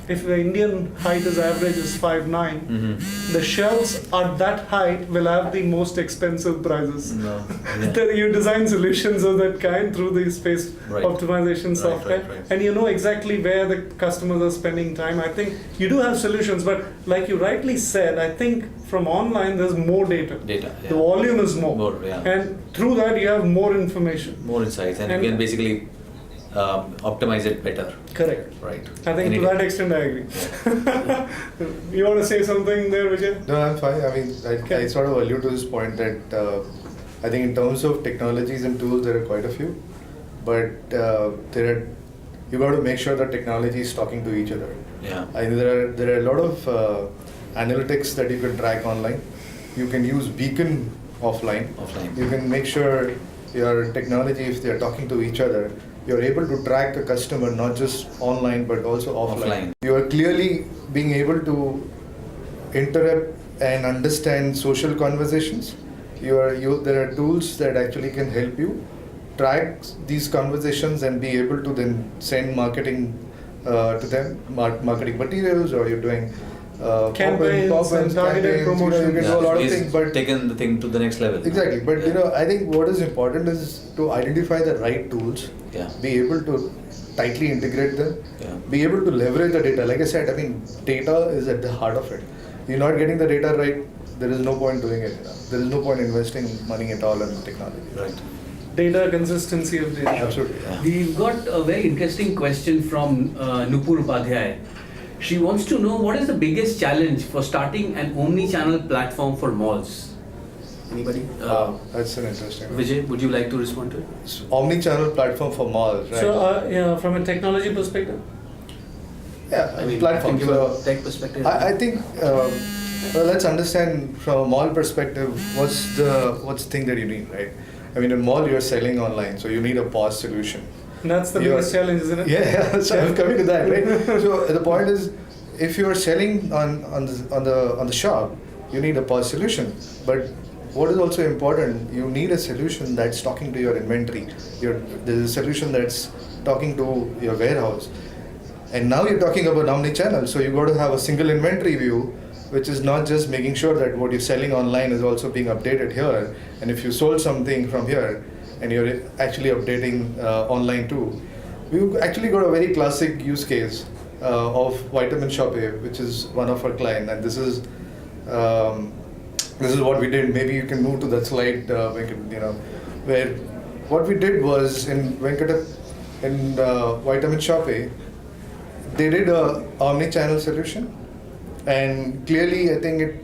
if the Indian height is average is 5'9", the shelves at that height will have the most expensive prices. No. Yeah. Then you design solutions of that kind through the space Right. optimization Right, software, right. and you know exactly where the customers are spending time. I think you do have solutions, but like you rightly said, I think from online there's more data. Data. The volume is more. More, yeah. And through that you have more information. More insights, and And- you can basically optimize it better. Correct. Right. I think to that extent I agree. You want to say something there, Vijay? No, I'm fine. I mean, I sort of allude to this point that I think in terms of technologies and tools, there are quite a few, but you got to make sure that technology is talking to each other. Yeah. I mean, there are a lot of analytics that you can track online. You can use Beacon offline. Offline. You can make sure your technology, if they are talking to each other, you're able to track a customer not just online but also offline. You are clearly being able to interrupt and understand social conversations. There are tools that actually can help you track these conversations and be able to then send marketing to them, marketing materials, or you're doing Campaigns and targeted promotions. You can do a lot of He's things, but taken the thing to the next level. exactly. But I think what is important is to identify the right tools, Yeah. be able to tightly integrate them, Yeah. be able to leverage the data. Like I said, I mean, data is at the heart of it. You're not getting the data right, there is no point doing it. There is no point investing money at all in technology. Right. Data consistency of data. Absolutely. Yeah. We've got a very interesting question from Nupur Upadhyay. She wants to know what is the biggest challenge for starting an omni-channel platform for malls? Anybody? That's an interesting one. Vijay, would you like to respond to it? It's omni-channel platform for malls, right? So, from a technology perspective, Yeah, platform. Give a So tech perspective. I think let's understand from a mall perspective what's the thing that you need, right? I mean, in mall you're selling online, so you need a POS solution. that's the You're- biggest challenge, isn't it? Yeah, so I'm coming to that, right? So the point is, if you are selling on the shop, you need a POS solution. But what is also important, you need a solution that's talking to your inventory. There's a solution that's talking to your warehouse. And now you're talking about omni-channel, so you got to have a single inventory view, which is not just making sure that what you're selling online is also being updated here. And if you sold something from here, and you're actually updating online too. We've actually got a very classic use case of Vitamin Shop, which is one of our clients, and this is what we did. Maybe you can move to that slide, Venkat, where what we did was in Vitamin Shop, they did a omni-channel solution, and clearly I think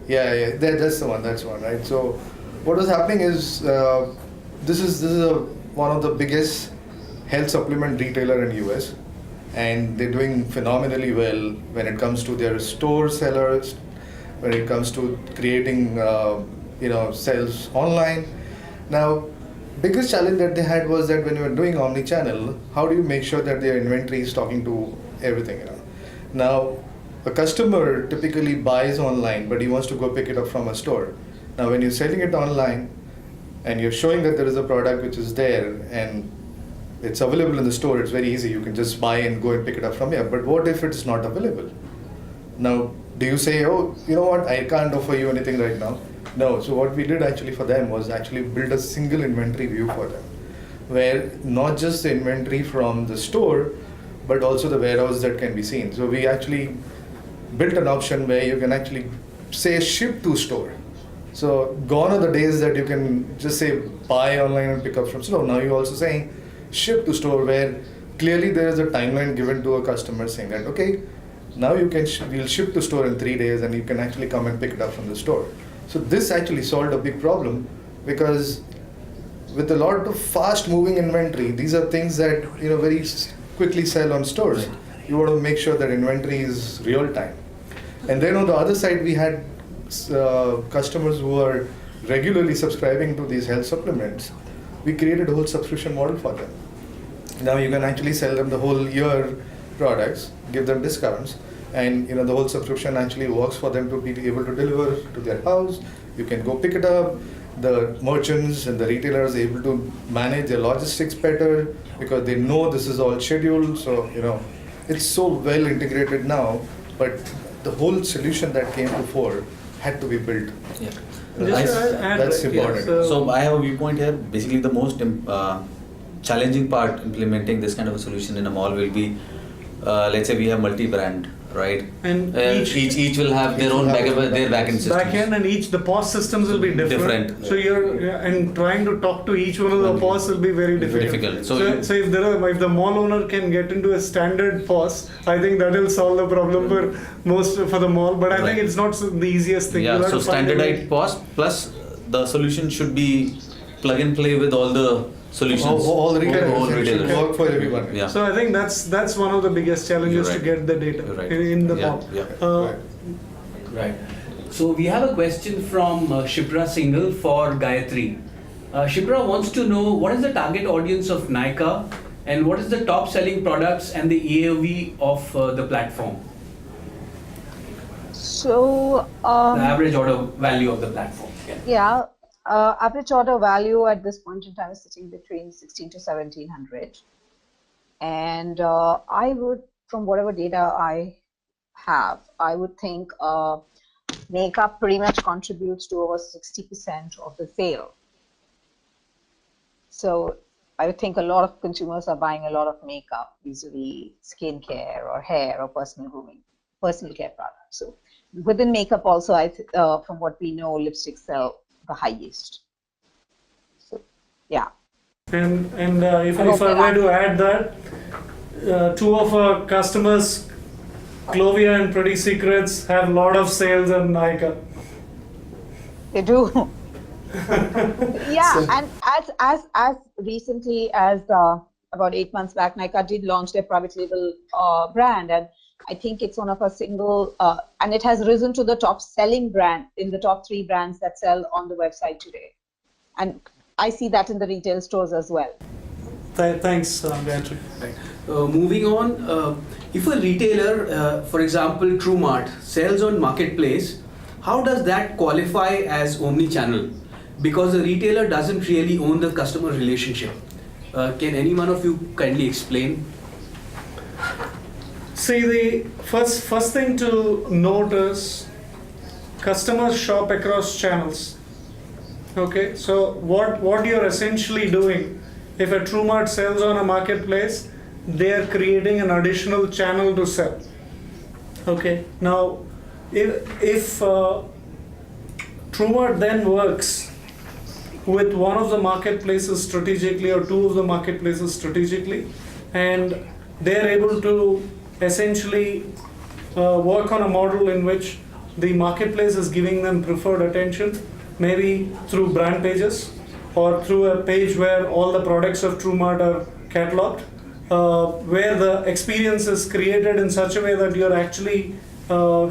that's the one, right? So what was happening is this is one of the biggest health supplement retailer in US, and they're doing phenomenally well when it comes to their store sellers, when it comes to creating sales online. Now, biggest challenge that they had was that when you were doing omni-channel, how do you make sure that their inventory is talking to everything? Now, a customer typically buys online, but he wants to go pick it up from a store. Now, when you're selling it online and you're showing that there is a product which is there and it's available in the store, it's very easy. You can just buy and go and pick it up from here. But what if it's not available? Now, do you say, oh, you know what, I can't offer you anything right now? No. So what we did actually for them was actually build a single inventory view for them, where not just the inventory from the store, but also the warehouse that can be seen. So we actually built an option where you can actually say ship to store. So gone are the days that you can just say buy online and pick up from store. Now you're also saying ship to store, where clearly there is a timeline given to a customer saying that, okay, now you can we'll ship to store in 3 days and you can actually come and pick it up from the store. So this actually solved a big problem, because with a lot of fast moving inventory, these are things that very quickly sell on stores. you want to make sure that inventory is real time. And then on the other side, we had customers who are regularly subscribing to these health supplements. We created a whole subscription model for them. Now you can actually sell them the whole year products, give them discounts, and the whole subscription actually works for them to be able to deliver to their house. You can go pick it up. The merchants and the retailers are able to manage their logistics better because they know this is all scheduled. So it's so well integrated now, but the whole solution that came before had to be built. Yeah. That's important. So I have a viewpoint here. Basically, the most challenging part implementing this kind of a solution in a mall will be, let's say we have multi-brand, right? And each will have their own backend systems. Backend and the POS systems will be different. So and trying to talk to each one of the POS will be very difficult. So if if the mall owner can get into a standard POS, I think that will solve the problem for the mall. But I think it's not the easiest thing. Yeah. So standardized POS plus the solution should be plug and play with all the solutions. All the retailers should work for everyone. Yeah. So I think that's one of the biggest challenges to get the data in the mall. Right. So we have a question from Shipra Singhal for Gayatri. Shipra wants to know what is the target audience of Nykaa and what is the top selling products and the AOV of the platform? So The average order value of the platform. yeah, average order value at this point in time is sitting between 16 to 1700, and I would, from whatever data I have, I would think makeup pretty much contributes to over 60% of the sale. So I would think a lot of consumers are buying a lot of makeup, vis-a-vis skincare or hair or personal grooming, personal care products. So within makeup also, from what we know, lipsticks sell the highest. So yeah. And if I were to add that, two of our customers, Clovia and Pretty Secrets, have a lot of sales on Nykaa. They do. Yeah, and as recently as about 8 months back, Nykaa did launch their private label brand, and I think it's one of a single, and it has risen to the top selling brand in the top 3 brands that sell on the website today. And I see that in the retail stores as well. Thanks, Gayatri. Right. Moving on, if a retailer, for example, TrueMart, sells on marketplace, how does that qualify as omni-channel? Because the retailer doesn't really own the customer relationship. Can any one of you kindly explain? See, the first thing to note is customers shop across channels. Okay, so what you're essentially doing, if a TrueMart sells on a marketplace, they are creating an additional channel to sell. Okay, now if TrueMart then works with one of the marketplaces strategically or two of the marketplaces strategically, and they're able to essentially work on a model in which the marketplace is giving them preferred attention, maybe through brand pages or through a page where all the products of TrueMart are cataloged, where the experience is created in such a way that you're actually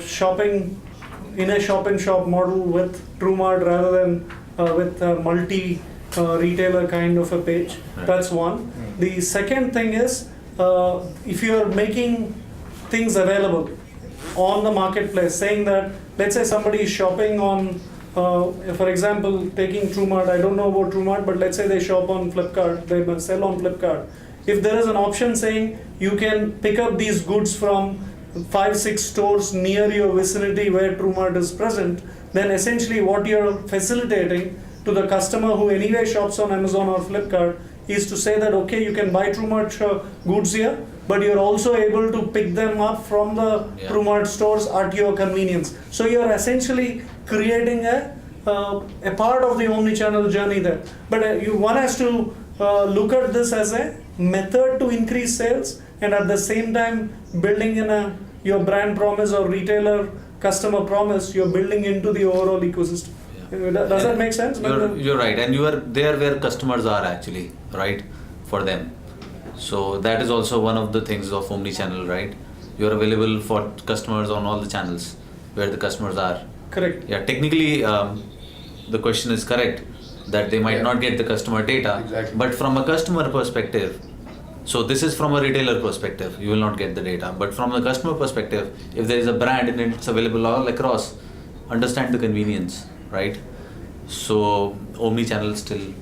shopping in a shop-in-shop model with TrueMart rather than with a multi-retailer kind of a page. That's one. The second thing is, if you're making things available on the marketplace, saying that, let's say somebody is shopping on, for example, taking TrueMart, I don't know about TrueMart, but let's say they shop on Flipkart, they sell on Flipkart. If there is an option saying you can pick up these goods from 5-6 stores near your vicinity where TrueMart is present, then essentially what you're facilitating to the customer who anyway shops on Amazon or Flipkart is to say that, okay, you can buy TrueMart goods here, but you're also able to pick them up from the TrueMart stores at your convenience. So you're essentially creating a part of the omni-channel journey there. But one has to look at this as a method to increase sales, and at the same time building in your brand promise or retailer customer promise, you're building into the overall ecosystem. Does that make sense? You're right, and you are there where customers are actually, right, for them. So that is also one of the things of omni-channel, right? you're available for customers on all the channels where the customers are. Correct. Yeah, technically, the question is correct that they might not get the customer data, Exactly. but from a customer perspective, so this is from a retailer perspective, you will not get the data. But from the customer perspective, if there is a brand and it's available all across, understand the convenience, right? So omni-channel still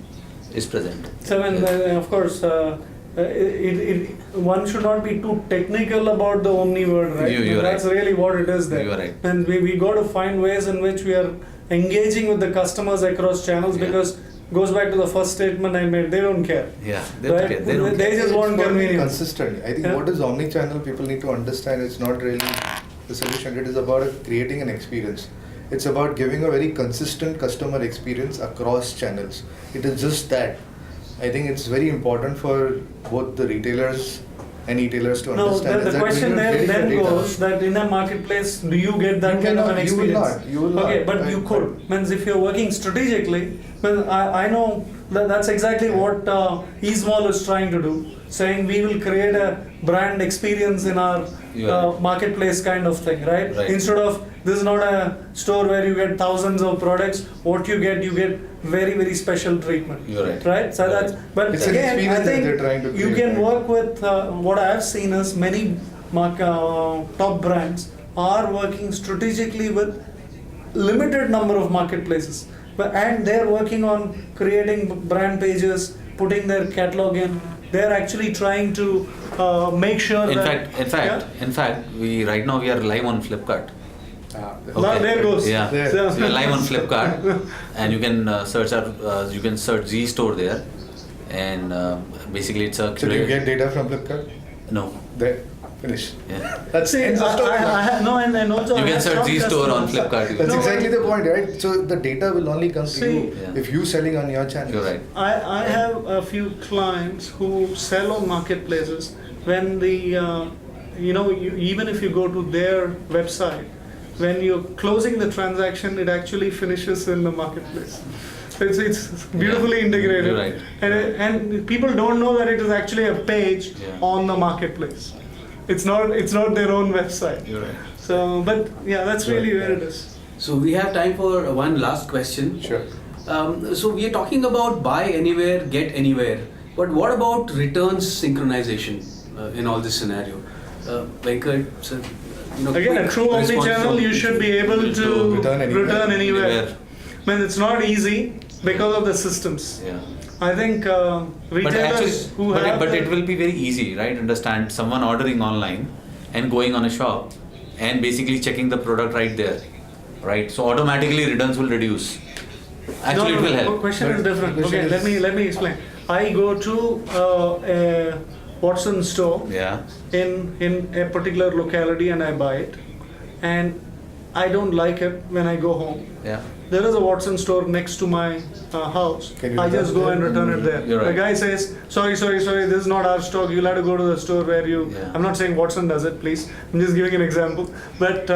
is present. So, and of course, one should not be too technical about the omni word, right? You're That's right. really what it is there. You're right. And we got to find ways in which we are engaging with the customers across channels, Yeah. because goes back to the first statement I made, they don't care. Yeah, they Right? don't care. They don't They care. just want It's got to be convenience. consistent. I think Yeah. what is omni-channel, people need to understand it's not really the solution. It is about creating an experience. It's about giving a very consistent customer experience across channels. It is just that. I think it's very important for both the retailers and e-tailers to No, understand. is the that when question you're there getting the then data- goes that in a marketplace, do you get that You kind of cannot, an you will experience? not, you will not. Okay, but Right, you could. right. Means if you're working strategically, well, I know that's exactly what eSmall is trying to do, saying we will create a brand experience in our You are right. marketplace kind of thing, right? Right. Instead of, this is not a store where you get thousands of products, what you get very, very special treatment. You're right. Right? So You're that's, right. but It's an again, I experience that think they're trying to you create, can right? work with what I have seen is many top brands are working strategically with limited number of marketplaces, and they're working on creating brand pages, putting their catalog in. They're actually trying to make sure In that fact, we right now we are live on Flipkart. Now there goes. Yeah, There. So- so we are live on Flipkart, and you can you can search Z Store there, and basically it's a So do you get data from Flipkart? no. There, finish. Yeah. That's See, ends of story. no, and also You I can have search some Z Store on customers. Flipkart. That's No, exactly the point, right? So the data will only come to See, you Yeah. if you selling on your channel. You're right. I have a few clients who sell on marketplaces. When even if you go to their website, when you're closing the transaction, it actually finishes in the marketplace. So it's beautifully integrated. You're right. And people don't know that it is actually a page Yeah. on the marketplace. It's not their own website. You're right. So, but yeah, that's really where it is. So we have time for one last question. Sure. So we are talking about buy anywhere, get anywhere. But what about returns synchronization in all this scenario? Venkat, sir, Again, a true response omni-channel, from- you should be able to return anywhere. return anywhere. Anywhere. I mean, it's not easy because of the systems. Yeah. I think But retailers actually, who have but the- it will be very easy, right? Understand someone ordering online and going on a shop and basically checking the product right there, right? So automatically returns will reduce. Actually, no, it will the help. question is different. Question Okay, is- let me explain. I go to a Watson store Yeah. in a particular locality and I buy it, and I don't like it when I go home. Yeah. There is a Watson store next to my house. Can you I return just go there? and return it there. You're The right. guy says, sorry, this is not our stock. You'll have to go to the store where you. Yeah. I'm not saying Watson does it, please. I'm just giving an example. But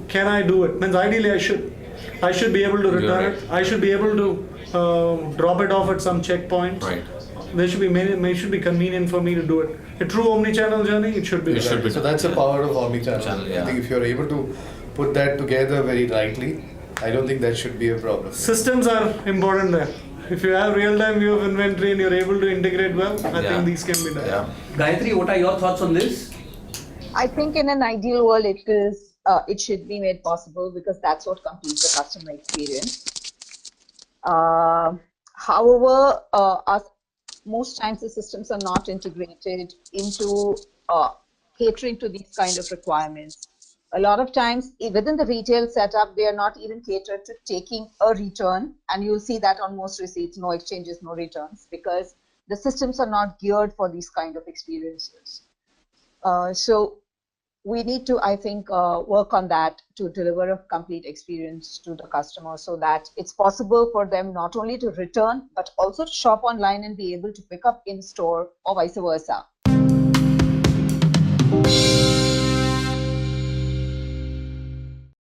can I do it? Means ideally I should. I should be able to You're return right. it. I should be able to drop it off at some checkpoint. Right. There should be should be convenient for me to do it. A true omni-channel journey, it should be. It like should that. be. So that's the power of omni-channel. Channel, I yeah. think if you're able to put that together very rightly, I don't think that should be a problem. Systems are important there. If you have real-time view of inventory and you're able to integrate well, I Yeah. think these can be done. Yeah. Gayatri, what are your thoughts on this? I think in an ideal world, it should be made possible because that's what completes the customer experience. However, most times the systems are not integrated into catering to these kind of requirements. A lot of times within the retail setup, they are not even catered to taking a return, and you'll see that on most receipts, no exchanges, no returns, because the systems are not geared for these kind of experiences. So we need to, I think, work on that to deliver a complete experience to the customer so that it's possible for them not only to return, but also to shop online and be able to pick up in store or vice versa.